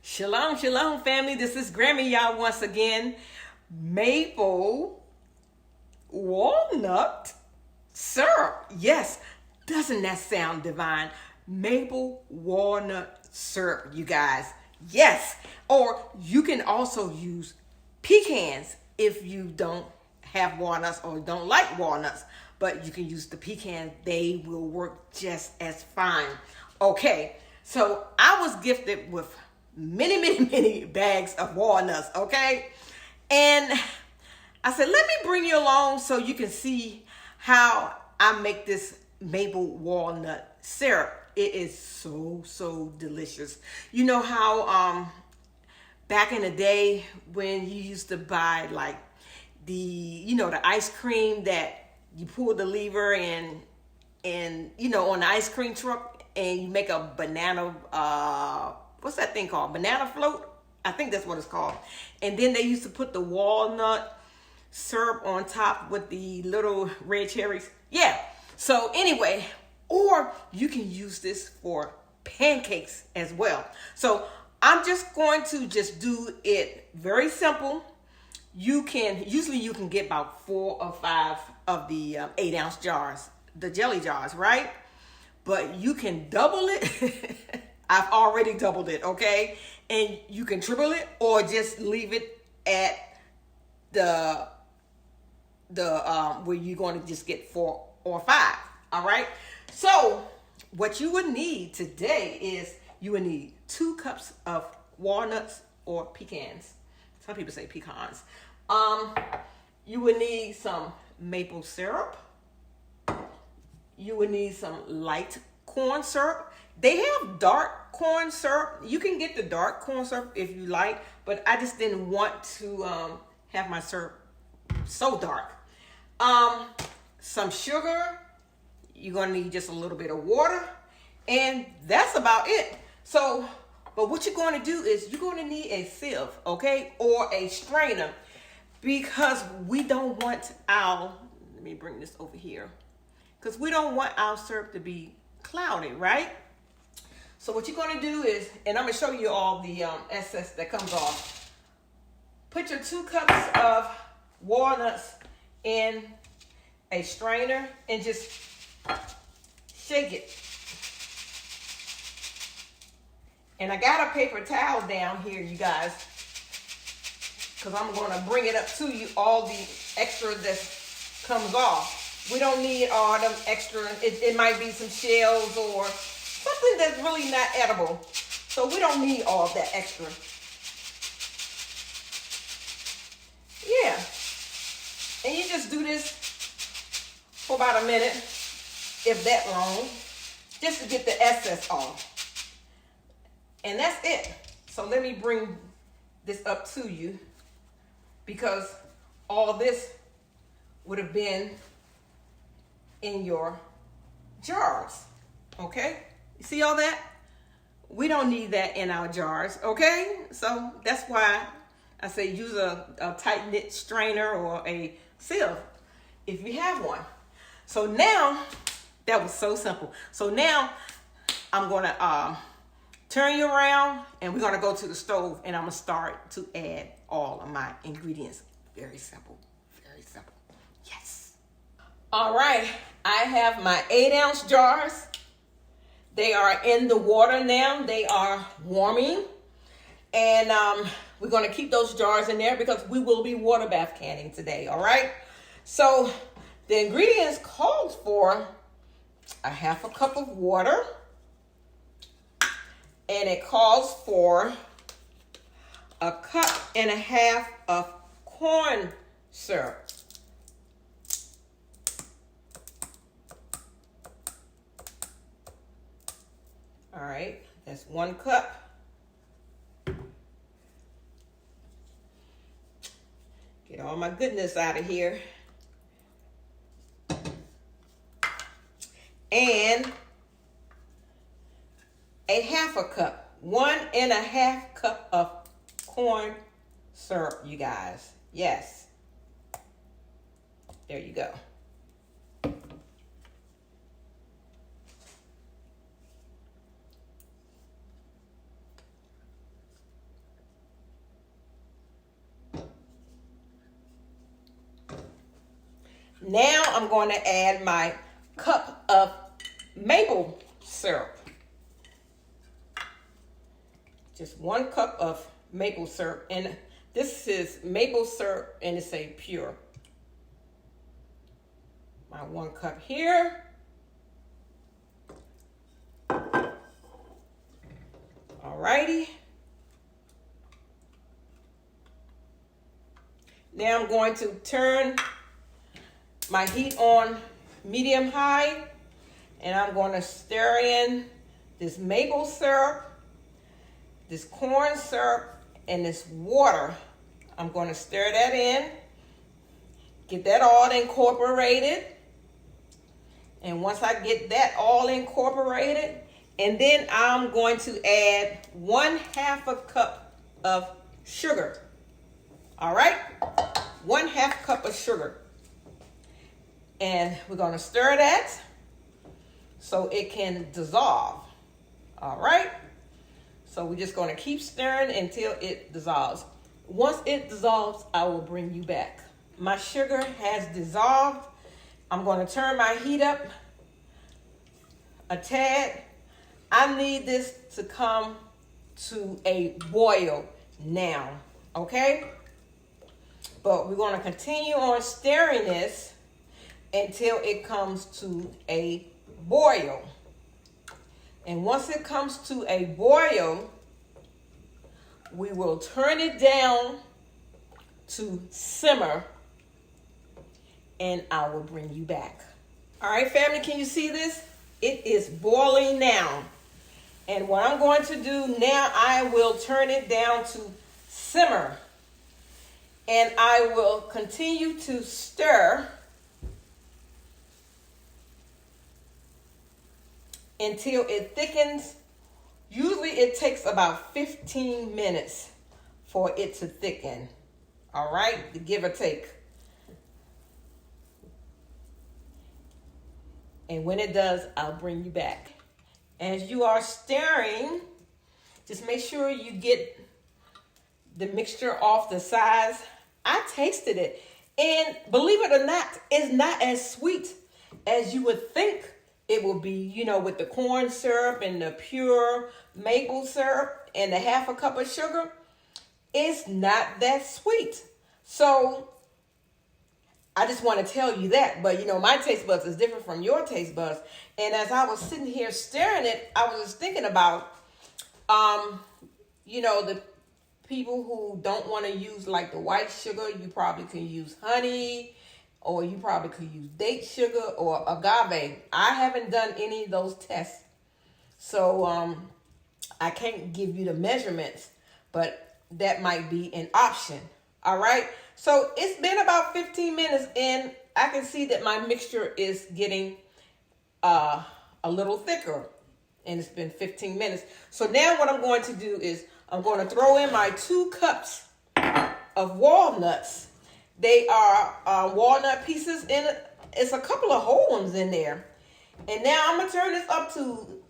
Shalom, shalom, family. This is Grammy Yah once again. Maple walnut syrup. Yes, doesn't that sound divine? Maple walnut syrup, you guys. Yes. Or you can also use pecans if you don't have walnuts or don't like walnuts. But you can use the pecans. They will work just as fine. Okay, so I was gifted with many bags of walnuts, okay? And I said, let me bring you along so you can see how I make this maple walnut syrup. It is so delicious. You know how back in the day when you used to buy like the ice cream that you pull the lever and on the ice cream truck and you make a banana what's that thing called? Banana float? I think that's what it's called. And then they used to put the walnut syrup on top with the little red cherries. Yeah. So anyway, or you can use this for pancakes as well. So I'm just going to do it very simple. Usually you can get about 4 or 5 of the 8-ounce jars, the jelly jars, right? But you can double it. I've already doubled it, okay? And you can triple it or just leave it at the where you're going to just get 4 or 5, all right? So what you would need today is you would need 2 cups of walnuts or pecans. Some people say pecans. You would need some maple syrup. You would need some light corn syrup. They have dark corn syrup. You can get the dark corn syrup if you like, but I just didn't want to have my syrup so dark. Some sugar. You're going to need just a little bit of water, and that's about it. So, but what you're going to do is you're going to need a sieve, okay, or a strainer, because we don't want let me bring this over here, because we don't want our syrup to be cloudy, right? So what you're going to do is, and I'm going to show you all the excess that comes off. Put your 2 cups of walnuts in a strainer and just shake it. And I got a paper towel down here, you guys, because I'm going to bring it up to you, all the extra that comes off. We don't need all them extra. It might be some shells or something that's really not edible. So we don't need all that extra. Yeah. And you just do this for about a minute, if that long, just to get the excess off. And that's it. So let me bring this up to you, because all this would have been in your jars. Okay? You see all that? We don't need that in our jars, okay? So that's why I say use a tight-knit strainer or a sieve if you have one. So now, that was so simple. So now I'm gonna turn you around and we're gonna go to the stove and I'm gonna start to add all of my ingredients. Very simple, very simple. Yes. All right, I have my 8-ounce jars. They are in the water now. They are warming. And we're going to keep those jars in there because we will be water bath canning today, all right? So the ingredients calls for a 1/2 cup of water. And it calls for 1.5 cups of corn syrup. All right, that's 1 cup. Get all my goodness out of here. And a 1/2 cup, 1.5 cups of corn syrup, you guys. Yes. There you go. Now I'm going to add my cup of maple syrup. Just 1 cup of maple syrup. And this is maple syrup and it's a pure. My 1 cup here. Alrighty. Now I'm going to turn my heat on medium high, and I'm going to stir in this maple syrup, this corn syrup, and this water. I'm going to stir that in, get that all incorporated. And once I get that all incorporated, and then I'm going to add 1/2 cup of sugar. All right, 1/2 cup of sugar. And we're going to stir that so it can dissolve. All right, so we're just going to keep stirring until it dissolves. Once it dissolves, I will bring you back. My sugar has dissolved. I'm going to turn my heat up a tad. I need this to come to a boil now, okay? But we're going to continue on stirring this until it comes to a boil. And once it comes to a boil, we will turn it down to simmer, and I will bring you back. All right, family, can you see this? It is boiling now. And what I'm going to do now, I will turn it down to simmer. And I will continue to stir until it thickens. Usually it takes about 15 minutes for it to thicken. All right, give or take. And when it does, I'll bring you back. As you are stirring, just make sure you get the mixture off the sides. I tasted it, and believe it or not, it's not as sweet as you would think it will be, you know, with the corn syrup and the pure maple syrup and the 1/2 cup of sugar. It's not that sweet. So I just want to tell you that. But, you know, my taste buds is different from your taste buds. And as I was sitting here stirring it, I was just thinking about, you know, the people who don't want to use like the white sugar. You probably can use honey, or you probably could use date sugar or agave. I haven't done any of those tests, so I can't give you the measurements, but that might be an option. All right, so it's been about 15 minutes, and I can see that my mixture is getting a little thicker, and it's been 15 minutes. So now what I'm going to do is I'm going to throw in my 2 cups of walnuts. They are walnut pieces in it. It's a couple of whole ones in there. And now I'm going to turn this up to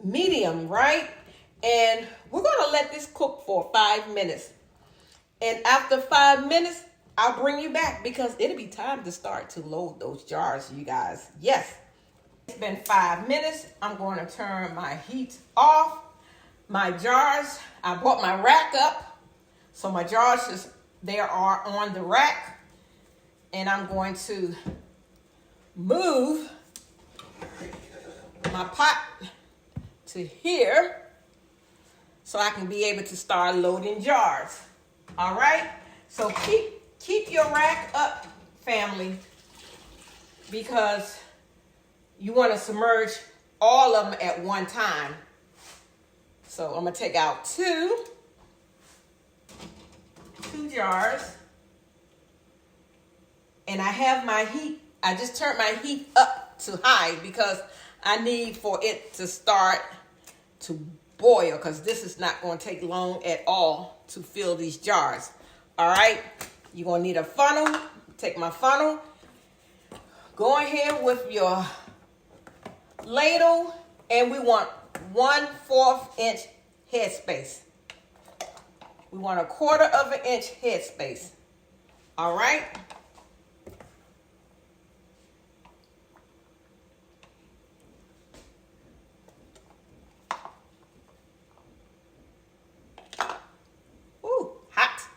medium, right? And we're going to let this cook for 5 minutes. And after 5 minutes, I'll bring you back because it'll be time to start to load those jars, you guys. Yes. It's been 5 minutes. I'm going to turn my heat off. My jars, I brought my rack up. So my jars they are on the rack. And I'm going to move my pot to here so I can be able to start loading jars. All right? So keep your rack up, family, because you want to submerge all of them at one time. So I'm going to take out two jars. And I have my heat. I just turned my heat up to high because I need for it to start to boil, because this is not going to take long at all to fill these jars. All right. You're going to need a funnel. Take my funnel. Go ahead with your ladle, and we want 1/4 inch headspace. We want 1/4 of an inch headspace. All right.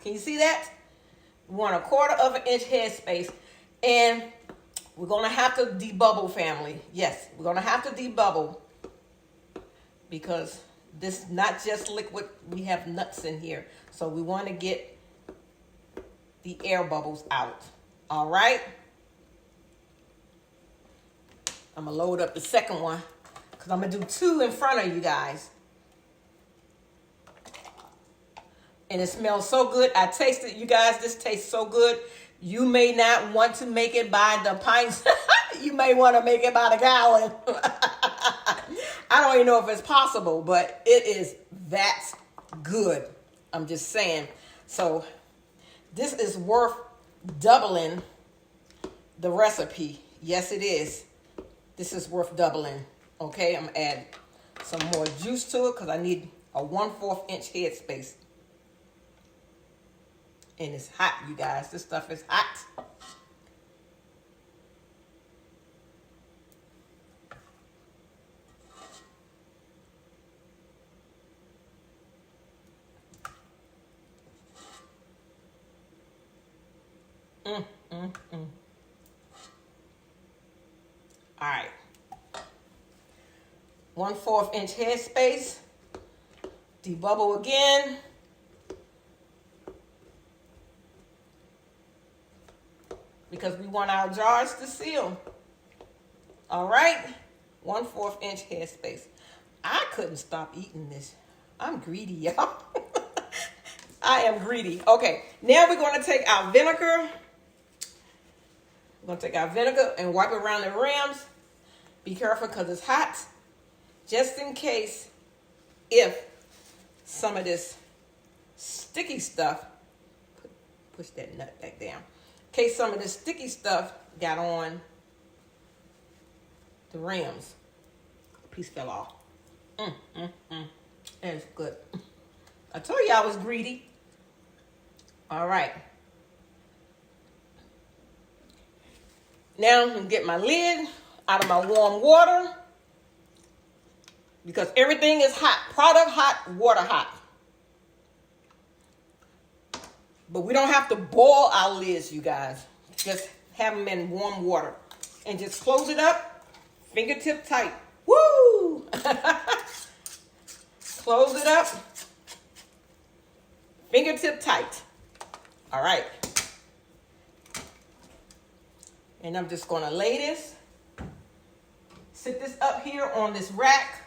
Can you see that? We want 1/4 inch headspace. And we're going to have to debubble, family. Yes, we're going to have to debubble. Because this is not just liquid. We have nuts in here. So we want to get the air bubbles out. All right? I'm going to load up the second one. Because I'm going to do 2 in front of you guys. And it smells so good. I tasted it, you guys. This tastes so good. You may not want to make it by the pints. You may want to make it by the gallon. I don't even know if it's possible, but it is that good. I'm just saying. So this is worth doubling the recipe. Yes, it is. This is worth doubling. Okay, I'm going to add some more juice to it because I need a 1/4 inch headspace. And it's hot, you guys. This stuff is hot. All right. 1/4 inch headspace. Debubble again. Because we want our jars to seal. All right. 1/4 inch headspace. I couldn't stop eating this. I'm greedy, y'all. I am greedy. Okay. Now we're going to take our vinegar. We're going to take our vinegar and wipe it around the rims. Be careful because it's hot. Just in case if some of this sticky stuff, push that nut back down. In case some of this sticky stuff got on the rims. A piece fell off. That's good. I told you I was greedy. All right. Now I'm going to get my lid out of my warm water. Because everything is hot. Product hot, water hot. But we don't have to boil our lids, you guys. Just have them in warm water. And just close it up. Fingertip tight. Woo! Close it up. Fingertip tight. All right. And I'm just going to lay this. Sit this up here on this rack.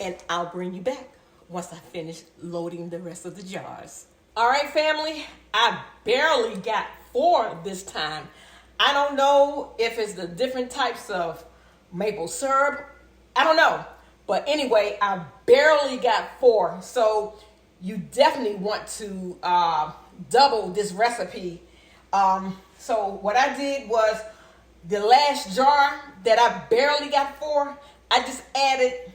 And I'll bring you back once I finish loading the rest of the jars. All right, family. I barely got 4 this time. I don't know if it's the different types of maple syrup. I don't know. But anyway, I barely got 4. So you definitely want to double this recipe. So what I did was the last jar that I barely got 4, I just added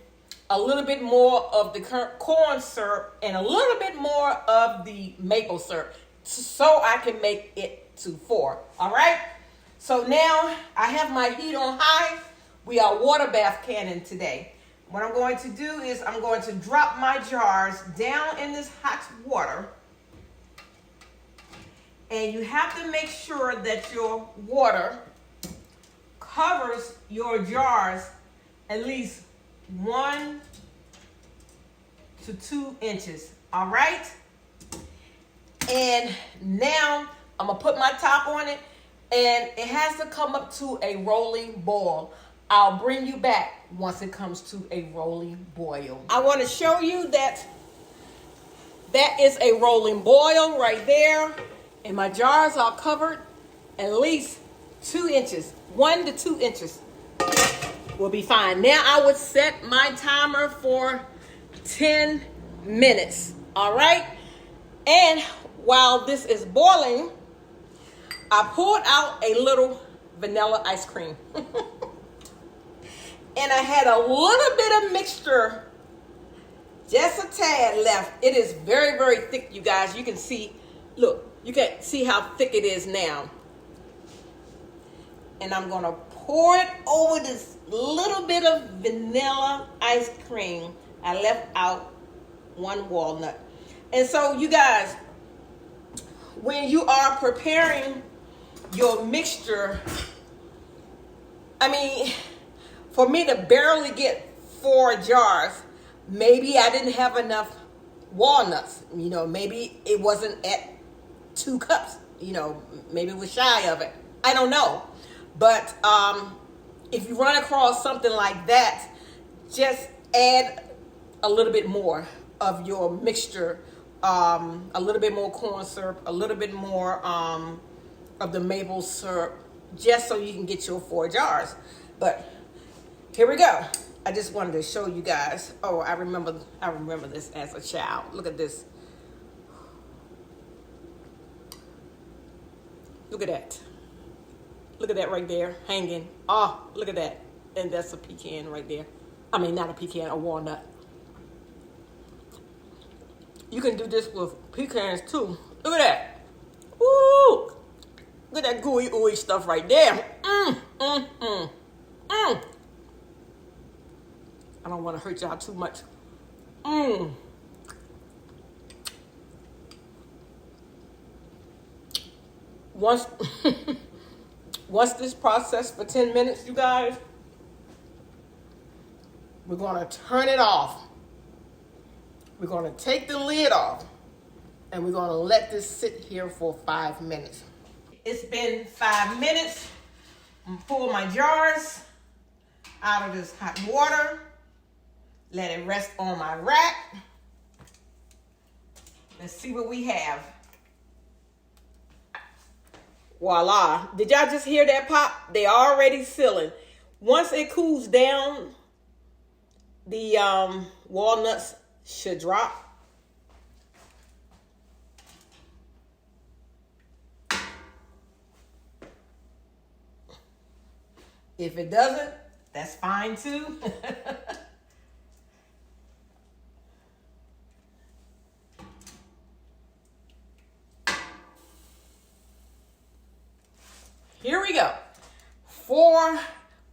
a little bit more of the corn syrup and a little bit more of the maple syrup so I can make it to 4. All right. So now I have my heat on high. We are water bath canning today. What I'm going to do is I'm going to drop my jars down in this hot water. And you have to make sure that your water covers your jars at least 1 to 2 inches. All right. And now I'm going to put my top on it. And it has to come up to a rolling boil. I'll bring you back once it comes to a rolling boil. I want to show you that is a rolling boil right there. And my jars are covered at least 2 inches. 1 to 2 inches will be fine. Now I would set my timer for 10 minutes. All right. And while this is boiling, I poured out a little vanilla ice cream. And I had a little bit of mixture, just a tad left. It is very, very thick, you guys. You can see, look, you can see how thick it is now. And I'm going to pour it over this little bit of vanilla ice cream. I left out one walnut. And so you guys, when you are preparing your mixture, I mean, for me to barely get 4 jars, maybe I didn't have enough walnuts. You know, maybe it wasn't at 2 cups. You know, maybe it was shy of it. I don't know. But if you run across something like that, just add a little bit more of your mixture, a little bit more corn syrup, a little bit more of the maple syrup, just so you can get your 4 jars. But here we go. I just wanted to show you guys. Oh, I remember this as a child. Look at this. Look at that. Look at that right there, hanging. Oh, look at that. And that's a pecan right there. I mean, not a pecan, a walnut. You can do this with pecans too. Look at that. Woo! Look at that gooey, ooey stuff right there. I don't want to hurt y'all too much. Once this process for 10 minutes, you guys, we're going to turn it off. We're going to take the lid off, and we're going to let this sit here for 5 minutes. It's been 5 minutes. I'm going to pull my jars out of this hot water. Let it rest on my rack. Let's see what we have. Voila. Did y'all just hear that pop? They already sealing. Once it cools down, the walnuts should drop. If it doesn't, that's fine too. Here we go. 4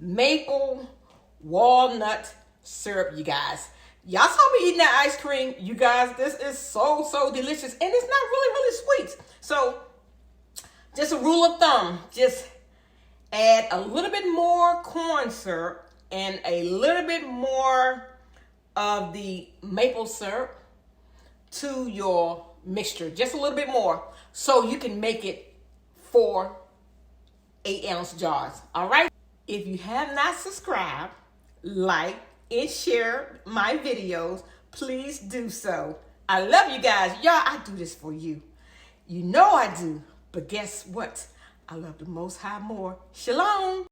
maple walnut syrup, you guys. Y'all saw me eating that ice cream. You guys, this is so, so delicious. And it's not really sweet. So, just a rule of thumb. Just add a little bit more corn syrup and a little bit more of the maple syrup to your mixture. Just a little bit more. So you can make it 4 8-ounce jars. All right. If you have not subscribed, like, and share my videos, please do so. I love you guys. Y'all, I do this for you. You know I do. But guess what? I love the Most High more. Shalom.